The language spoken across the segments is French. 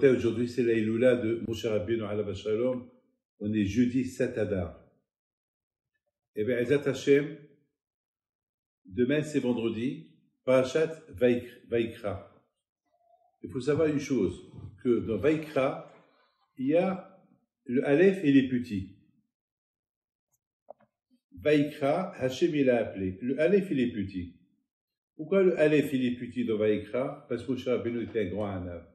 Aujourd'hui, c'est la Iloula de Moshe Rabbeinu alav shalom. On est jeudi 7 Adar. Et bien, Ezat Hashem, demain c'est vendredi, Parashat Vaikra. Il faut savoir une chose, que dans Vaikra, il y a le Aleph et les petits. Vaikra, Hashem il a appelé. Le Aleph il est petit. Pourquoi le Aleph il est petit dans Vaikra? Parce que Moshe Rabbeinu était un grand Anav.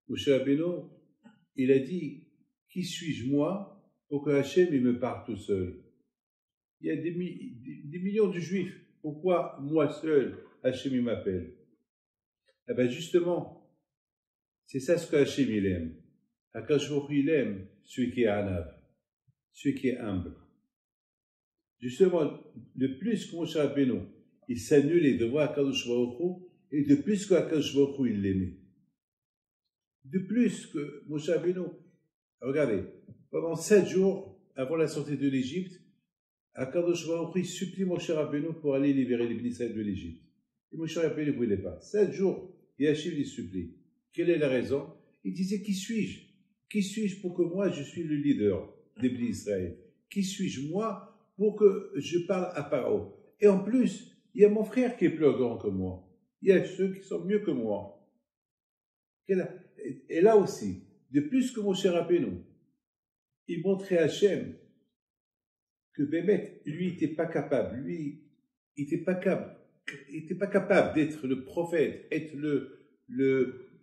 Moshe Rabbeinu, il a dit, qui suis-je moi pour que Hashem il me parle tout seul? Il y a des millions de juifs. Pourquoi moi seul Hashem il m'appelle? Eh bien justement, c'est ça ce que Hashem il aime. Akadosh Baruch Hu il aime celui qui est Anav, celui qui est humble. Justement, de plus que Moshe Rabbeinu, il s'annulait devant Akadosh Baruch Hu, et de plus que Akadosh Baruch Hu, il l'aimait. De plus que Moshe Rabbeinu, regardez, pendant 7 jours avant la sortie de l'Égypte, Akadosh Baruch Hu supplie Moshe Rabbeinu pour aller libérer les Israël de l'Égypte. Et Moshe Rabbeinu ne voulait pas. 7 jours, Yahshua les supplie. Quelle est la raison? Il disait, qui suis-je? Qui suis-je pour que moi, je suis le leader des Israël? Qui suis-je moi pour que je parle à Paro? Et en plus, il y a mon frère qui est plus grand que moi. Il y a ceux qui sont mieux que moi. Et là aussi, de plus que Moshe Rabbeinu, il montrait à Hachem que Bémet, lui, il n'était pas capable. Lui, il n'était pas capable d'être le prophète, être le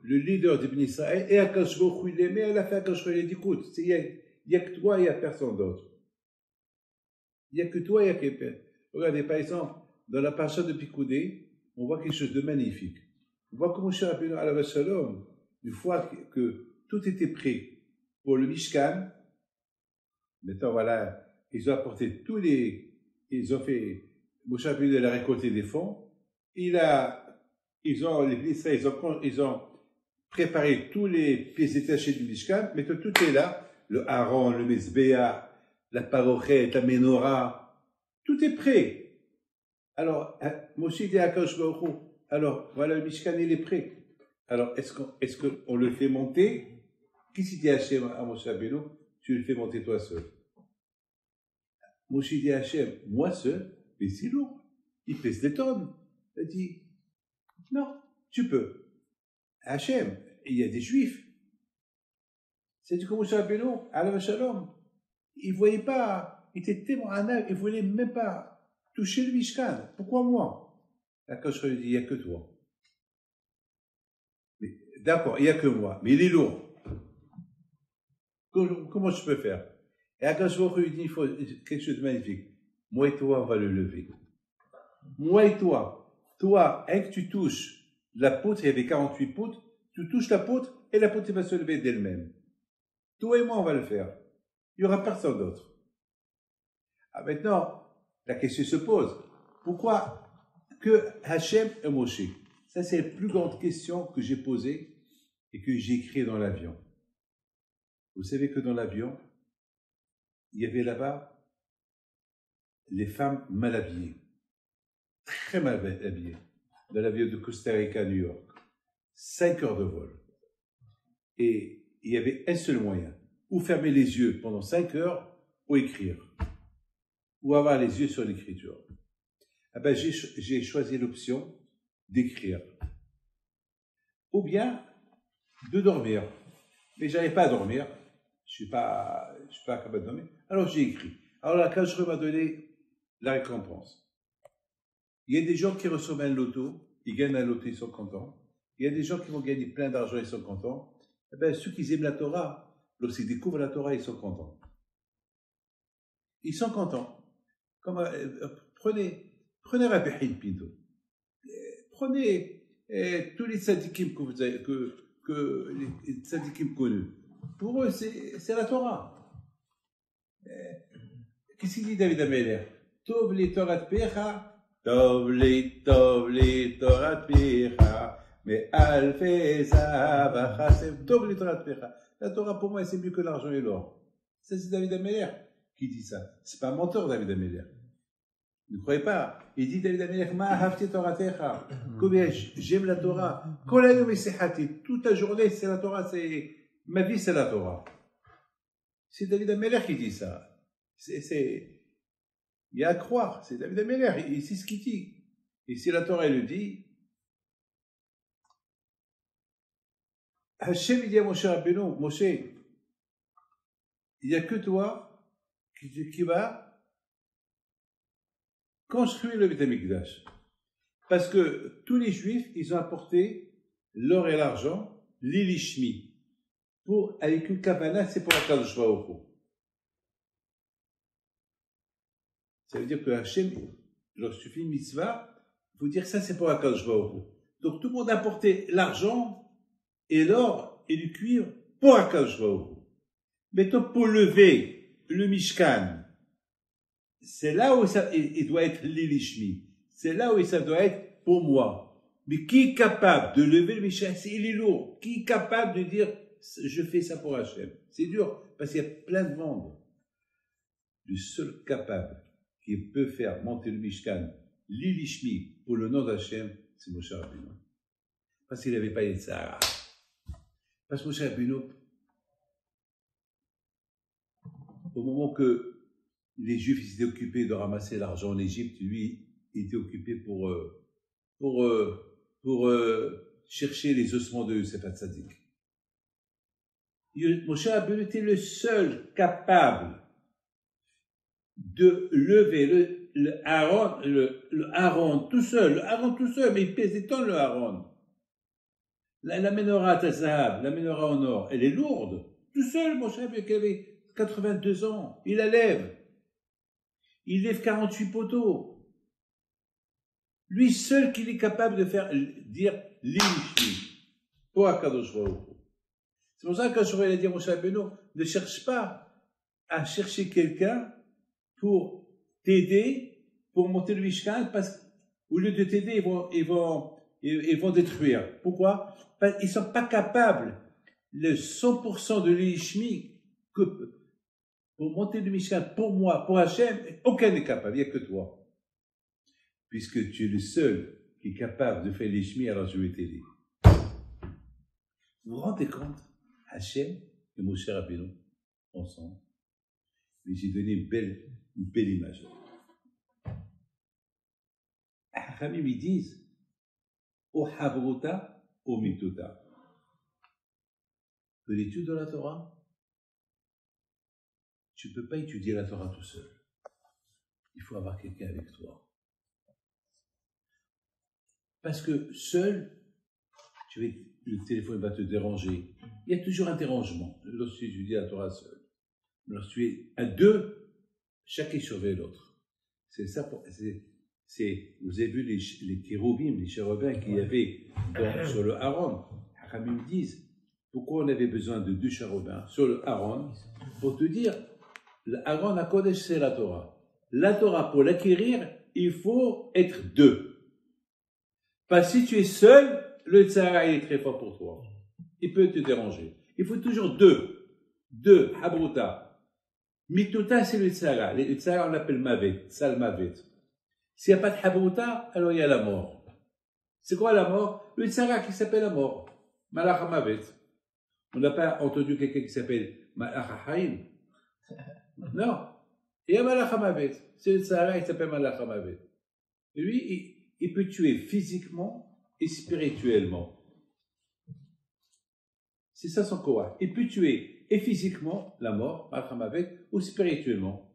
leader des Bnei Israël. Et Akadosh Baruch Hu, il l'aimait, à la fin, Akadosh Baruch Hu, il a dit, écoute, il n'y a que toi, il n'y a personne d'autre. Il n'y a que toi, il n'y a que personne. Regardez, par exemple, dans la paracha de Pikoudé, on voit quelque chose de magnifique. On voit que Moshe Rabbeinu alav shalom, une fois que tout était prêt pour le Mishkan, maintenant voilà, ils ont apporté ils ont fait, Moshe Rabbeinu a récolté des fonds, ils ont préparé tous les pièces détachées du Mishkan, maintenant tout est là, le Aaron, le Mezbéa, la Parochet, la Menorah, tout est prêt. Alors, Moshe dit à Akadosh Baruch Hu, alors voilà, le Mishkan il est prêt. Alors, est-ce qu'on le fait monter? Qui s'y dit Hachem à Moshe Rabbeinu? Tu le fais monter toi seul. Moshe dit à Hachem, moi seul, mais c'est lourd. Il pèse des tonnes. Il dit, non, tu peux. Hachem, il y a des juifs. C'est du coup Moshe Rabbeinu, alav shalom, il ne voyait pas, il était tellement anav, il ne voulait même pas toucher le Mishkan. Pourquoi moi? Quand je lui dis, il n'y a que toi. D'accord, il n'y a que moi, mais il est lourd. Comment je peux faire? Et quand je lui dis, il faut quelque chose de magnifique. Moi et toi, on va le lever. Moi et toi, que tu touches la poutre, il y avait 48 poutres, tu touches la poutre et la poutre va se lever d'elle-même. Toi et moi, on va le faire. Il n'y aura personne d'autre. Ah, maintenant, la question se pose. Pourquoi que Hachem et Moshe? Ça, c'est la plus grande question que j'ai posée et que j'ai écrite dans l'avion. Vous savez que dans l'avion, il y avait là-bas les femmes mal habillées. Très mal habillées. Dans l'avion de Costa Rica à New York. 5 heures de vol. Et il y avait un seul moyen. Ou fermer les yeux pendant 5 heures, ou écrire. Ou avoir les yeux sur l'écriture. Ah ben, j'ai choisi l'option d'écrire. Ou bien de dormir. Mais j'arrive pas à dormir. Je suis pas capable de dormir. Alors j'ai écrit. Alors la Akadosh m'a donné la récompense. Il y a des gens qui reçoivent un loto, ils gagnent un loto, ils sont contents. Il y a des gens qui vont gagner plein d'argent, ils sont contents. Eh ben, ceux qui aiment la Torah, lorsqu'ils découvrent la Torah, ils sont contents. Ils sont contents. Prenez Rabbi Haïm Pinto. Prenez tous les tzadikim les tzadikim connus. Pour eux, c'est la Torah. Qu'est-ce qu'il dit David Ameller? Tov li Torat Pecha, Tov li Torat Pecha, mais alfe zavachasem, Tov li Torat Pecha. La Torah pour moi c'est mieux que l'argent et l'or. Ça c'est David Ameller qui dit ça. C'est pas un menteur David Ameller. Ne croyez pas. Il dit David Amelech, Ma hafti Toratecha. Combien j'aime la Torah. Kol hayom esechati. Toute la journée, c'est la Torah. Ma vie, c'est la Torah. C'est David Amelech qui dit ça. Il y a à croire. C'est David Amelech. C'est ce qu'il dit. Et si la Torah elle le dit, Hachem il dit à Moshe Rabbeinu, Moshe, il n'y a que toi qui va construire le Beth Amikdash. Parce que tous les Juifs, ils ont apporté l'or et l'argent, l'ilishmi, avec une kavana, c'est pour la Kadosh Baruch Hu. Ça veut dire que Hachem, lorsque tu fais une mitzvah, il faut dire ça c'est pour la Kadosh Baruch Hu. Donc tout le monde a apporté l'argent et l'or et du cuivre pour la Kadosh Baruch Hu. Maintenant pour lever le Mishkan, c'est là où il doit être l'ilishmi. C'est là où ça doit être pour moi. Mais qui est capable de lever le Mishkan? Il est lourd. Qui est capable de dire je fais ça pour Hachem? C'est dur parce qu'il y a plein de monde. Le seul capable qui peut faire monter le Mishkan, l'ilishmi, pour le nom d'Hachem, c'est Moshe Rabbeinu. Parce qu'il n'avait pas été ça. Parce que Moshe Rabbeinu, au moment que les Juifs étaient occupés de ramasser l'argent en Égypte, lui, il était occupé pour chercher les ossements de Yosef Hatzadik. Moshe Rabbeinu était le seul capable de lever le Aaron tout seul, mais il pesait tant le Aaron. La menorah Tazahab, la menorah en or, elle est lourde. Tout seul, mon chef, qui avait 82 ans, il la lève. Il lève 48 poteaux. Lui seul qu'il est capable de faire, dire l'Ilishmi, pour Akadosh Baruch Hu. C'est pour ça que quand a dit à Moshe Rabbeinu, ne cherche pas à chercher quelqu'un pour t'aider, pour monter le Mishkan, parce qu'au lieu de t'aider, ils vont détruire. Pourquoi? Parce qu'ils ne sont pas capables, le 100% de l'Ishmi, que pour monter le Mishkan, pour moi, pour Hachem, aucun n'est capable, il n'y a que toi. Puisque tu es le seul qui est capable de faire l'Ishmi, alors je vais t'aider. Vous vous rendez compte? Hachem et Moshe Rabbeinu, ensemble. Mais j'ai donné une belle image. Ramim, ils disent, O Havruta, O Mituta. Que l'étude de la Torah, tu ne peux pas étudier la Torah tout seul. Il faut avoir quelqu'un avec toi. Parce que seul, le téléphone va te déranger. Il y a toujours un dérangement lorsque tu étudies la Torah seul. Lorsque tu es à deux, chacun surveille l'autre. C'est ça. Vous avez vu les kéroubim, les chérubins qu'il y avait sur le Aaron. Ramim disent, pourquoi on avait besoin de deux chérubins sur le Aaron? Pour te dire, l'Aaron à Kodesh, c'est la Torah. La Torah, pour l'acquérir, il faut être deux. Parce que si tu es seul, le tzara, il est très fort pour toi. Il peut te déranger. Il faut toujours deux. Deux, habruta. Mituta, c'est le tzara. Le tzara, on l'appelle mavet, sal mavet. S'il n'y a pas de habruta, alors il y a la mort. C'est quoi la mort? Le tzara qui s'appelle la mort. Malach mavet. On n'a pas entendu quelqu'un qui s'appelle Malach haïm. Non. Il y a Malach mavet. C'est le tzara, il s'appelle Malach mavet. Et lui, il peut tuer physiquement et spirituellement. C'est ça son koach. Il peut tuer et physiquement, la mort, Malchamavet, ou spirituellement.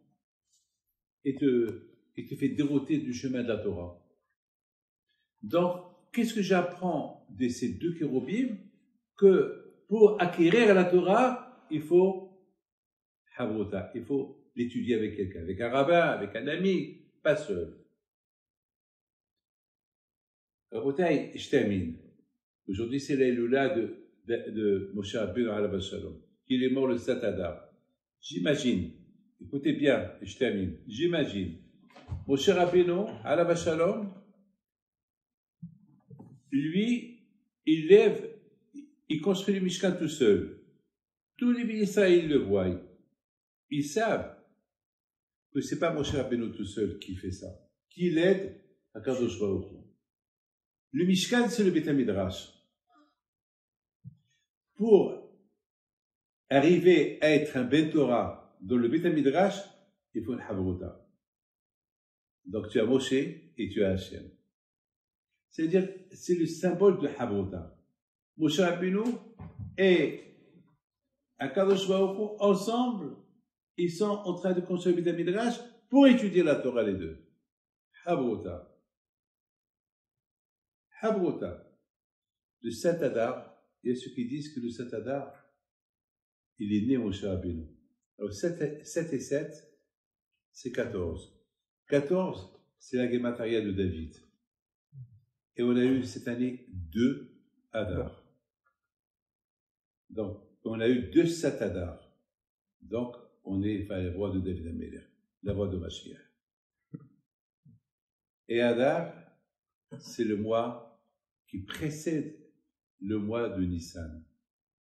Et te fait dérouter du chemin de la Torah. Donc, qu'est-ce que j'apprends de ces deux kéroubim? Que pour acquérir la Torah, il faut Havruta, il faut l'étudier avec quelqu'un, avec un rabbin, avec un ami, pas seul. Rabotai, je termine. Aujourd'hui, c'est l'Eloula de Moshe Rabbeinu alav shalom. Il est mort le 7 Adar. J'imagine, écoutez bien, et je termine. J'imagine, Moshe Rabbeinu alav shalom, lui, il construit le Mishkan tout seul. Tous les ministres, ils le voient. Ils savent que c'est pas Moshe Rabbeinu tout seul qui fait ça, qui l'aide à Kadosh Baruch Hu. Le Mishkan, c'est le Beth Midrash. Pour arriver à être un Ben Torah dans le Beth Midrash, il faut une Havrota. Donc tu as Moshe et tu as Hachem. C'est-à-dire, c'est le symbole de Havrota. Moshe Rabbeinu et Akadosh Baruch Hu, ensemble, ils sont en train de construire le Beth Midrash pour étudier la Torah, les deux. Havrota. Havrota. Le Saint Adar, il y a ceux qui disent que le Saint Adar, il est né Moshe Rabbeinu. Alors 7 et 7, c'est 14. 14, c'est la Gematria de David. Et on a eu cette année 2 Adar. Donc, on a eu 2 Saint Adar. Donc, on est la voix de David Améler, la voix de Mashiach. Et Adar, c'est le mois qui précède le mois de Nissan.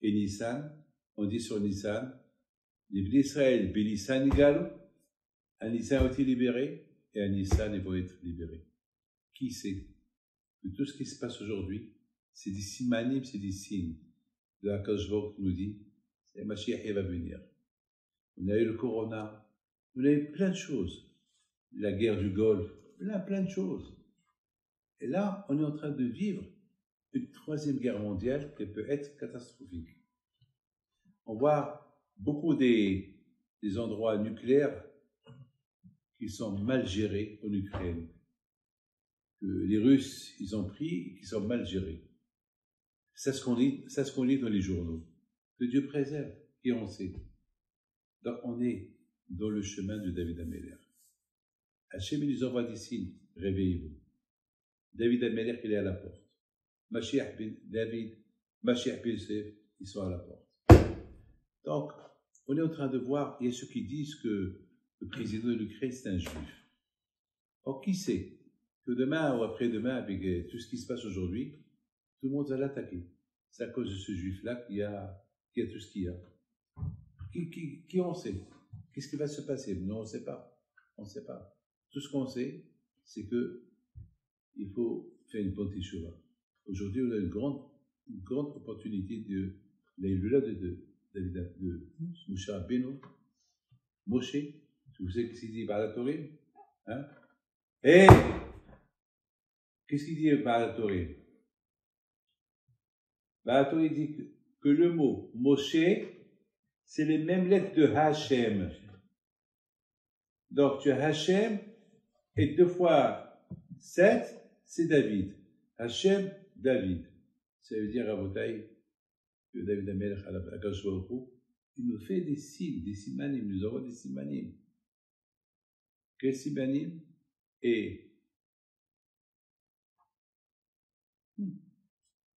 Et Nissan, on dit sur Nissan, les Bnei Israël, Nissan Galou, un Nissan a été libéré, et un Nissan, ils vont être libérés. Qui sait que tout ce qui se passe aujourd'hui, c'est des simanim, c'est des signes de la Kajvok qui nous dit, c'est Mashiach va venir. On a eu le Corona, on a eu plein de choses. La guerre du Golfe, plein de choses. Et là, on est en train de vivre une 3e guerre mondiale qui peut être catastrophique. On voit beaucoup des endroits nucléaires qui sont mal gérés en Ukraine, que les Russes, ils ont pris et qui sont mal gérés. C'est ce qu'on lit dans les journaux. Que Dieu préserve, et on sait. Donc on est dans le chemin de David Améler. Hachem nous envoie des signes, réveillez-vous. David Améler, il est à la porte. Mashiach ben David, Mashiach ben Yosef, ils sont à la porte. Donc, on est en train de voir, il y a ceux qui disent que le président de l'Ukraine, c'est un juif. Or, qui sait que demain ou après-demain, avec tout ce qui se passe aujourd'hui, tout le monde va l'attaquer. C'est à cause de ce juif-là qu'il y a tout ce qu'il y a. Qui on sait? Qu'est-ce qui va se passer? Non, on ne sait pas. On ne sait pas. Tout ce qu'on sait, c'est que il faut faire une bonne teshuva. Aujourd'hui, on a une grande opportunité de l'Aïloula de Moshe Rabbeinu. Moshe, vous savez ce qu'il dit Ba'alatorim? Hein? Et qu'est-ce qu'il dit Ba'alatorim? Ba'alatorim dit que le mot Moshe, c'est les mêmes lettres de Hachem. Donc tu as Hachem et 2 fois 7, c'est David. Hachem, David. Ça veut dire à Rabotai que David Amelech, à Akadosh Baruch Hu, il nous fait des signes, des simanim, il nous envoie des simanim. Quels simanim? Et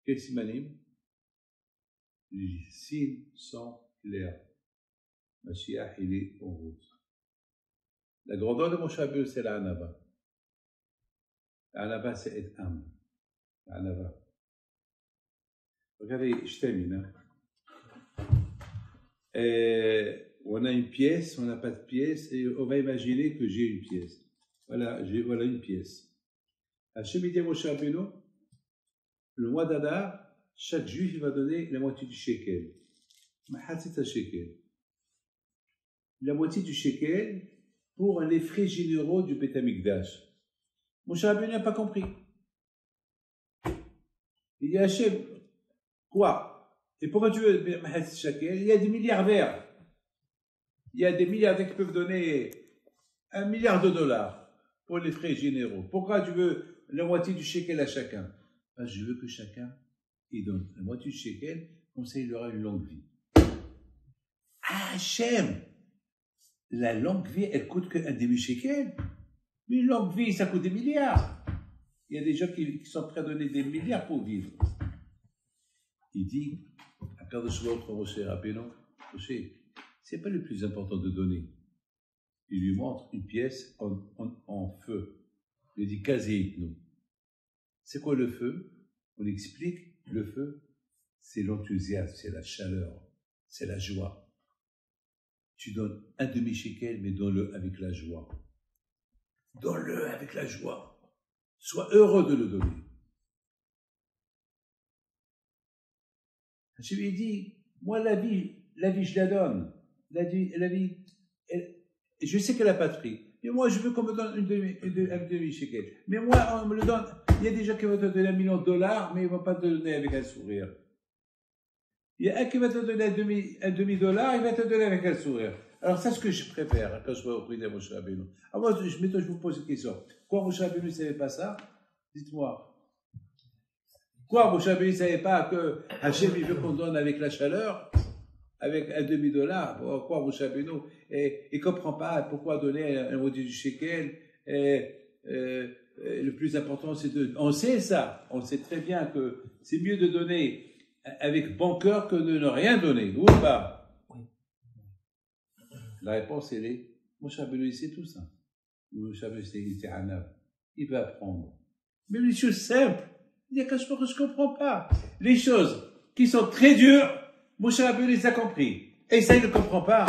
quels simanim? Les signes sont clairs. Mashiach, il est en route. La grandeur de Moshe Rabbeinu, c'est la Hanava. La Hanava, c'est être humble. La Hanava. Regardez, je termine. On a une pièce, on n'a pas de pièce, et on va imaginer que j'ai une pièce. Voilà une pièce. Hachem dit à Moshe Rabbeinu, le mois d'Adar, chaque juif il va donner la moitié du shekel. Mahatzit shekel. La moitié du shekel pour les frais généraux du Beth Amikdash. Moshe Rabbeinu n'a pas compris. Il dit à Hachem, quoi? Et pourquoi tu veux Mahatzit shekel? Il y a des milliardaires. Il y a des milliardaires qui peuvent donner $1 milliard pour les frais généraux. Pourquoi tu veux la moitié du shekel à chacun? Ben, je veux que chacun il donne la moitié du shekel, comme ça il aura une longue vie. Ah, Hachem! La longue vie, elle coûte qu'un demi-shekel. Mais une longue vie, ça coûte des milliards. Il y a des gens qui sont prêts à donner des milliards pour vivre. Il dit, à Kadosh Baruch Hu, Moshe Rabbeinu, Moshe, c'est pas le plus important de donner. Il lui montre une pièce en feu. Il dit, Kazéitnou. C'est quoi le feu? On explique, le feu, c'est l'enthousiasme, c'est la chaleur, c'est la joie. Tu donnes un demi-shekel, mais donne-le avec la joie. donne-le avec la joie. Sois heureux de le donner. Je lui ai dit, moi, la vie, je la donne. La vie, je sais qu'elle n'a pas de prix. Mais moi, je veux qu'on me donne un demi-shekel. Mais moi, on me le donne. Il y a des gens qui vont te donner $1 million, mais ils ne vont pas te donner avec un sourire. Il y a un qui va te donner un demi-dollar, il va te donner avec un sourire. Alors, c'est ce que je préfère quand je vois au prix de Moshe Rabbeinu. Alors, moi, je vous pose une question. Quoi, Moshe Rabbeinu ne savait pas ça? Dites-moi. Quoi, Moshe Rabbeinu ne savait pas que Hachem, il veut qu'on donne avec la chaleur? Avec un demi-dollar, quoi, Moshe Rabbeinu, et il ne comprend pas pourquoi donner un mot du shekel. Le plus important, c'est de. On sait ça, on sait très bien que c'est mieux de donner avec bon cœur que de ne rien donner, ou pas? La réponse, elle est Moshe Rabbeinu, il sait tout ça. Moshe Rabbeinu, il était Hanav. Il va apprendre. Mais les choses simples, il y a quelque chose que je ne comprends pas. Les choses qui sont très dures, Moshe Rabbeinu les a compris. Et ça, il ne comprend pas.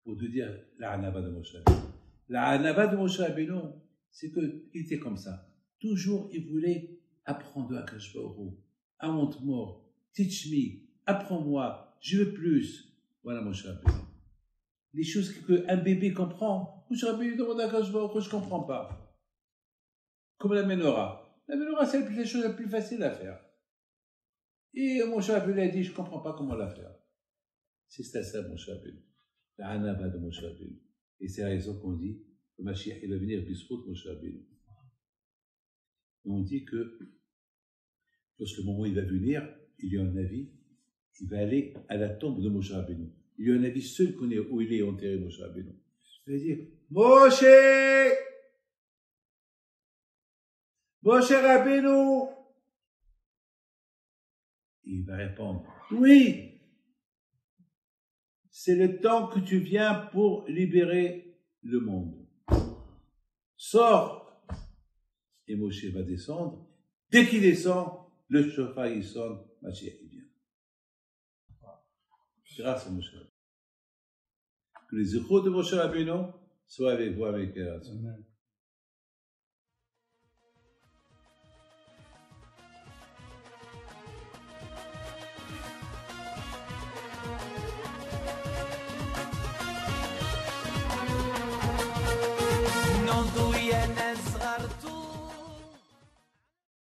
Pour te dire la Hanava de Moshe Rabbeinu. La Hanava de Moshe Rabbeinu, c'est qu'il était comme ça. Toujours, il voulait apprendre à Akash Baruch Hu. Montre-moi, teach me, apprends-moi, je veux plus. Voilà Moshe Rabbeinu. Les choses qu'un bébé comprend, Moshe Rabbeinu demande à Akash Baruch Hu, je ne comprends pas. Comme la menorah. La menorah, c'est la chose la plus facile à faire. Et Moshe Rabbeinu a dit, je ne comprends pas comment la faire. C'est ça, Moshe Rabbeinu. La Hanava de Moshe Rabbeinu. Et c'est la raison qu'on dit que Mashiach, il va venir bisrout Moshe Rabbeinu. Et on dit que, lorsque le moment où il va venir, il y a un avis, il va aller à la tombe de Moshe Rabbeinu. Il y a un avis seul qu'on est où il est enterré, Moshe Rabbeinu. Il va dire, Moshe Rabbeinu! Il va répondre, oui! C'est le temps que tu viens pour libérer le monde. Sors! Et Moshe va descendre. Dès qu'il descend, le chauffard il sonne, Mashiach il vient. Grâce à Moshe Rabbeinu. Que les échos de Moshe Rabbeinu soient avec vous avec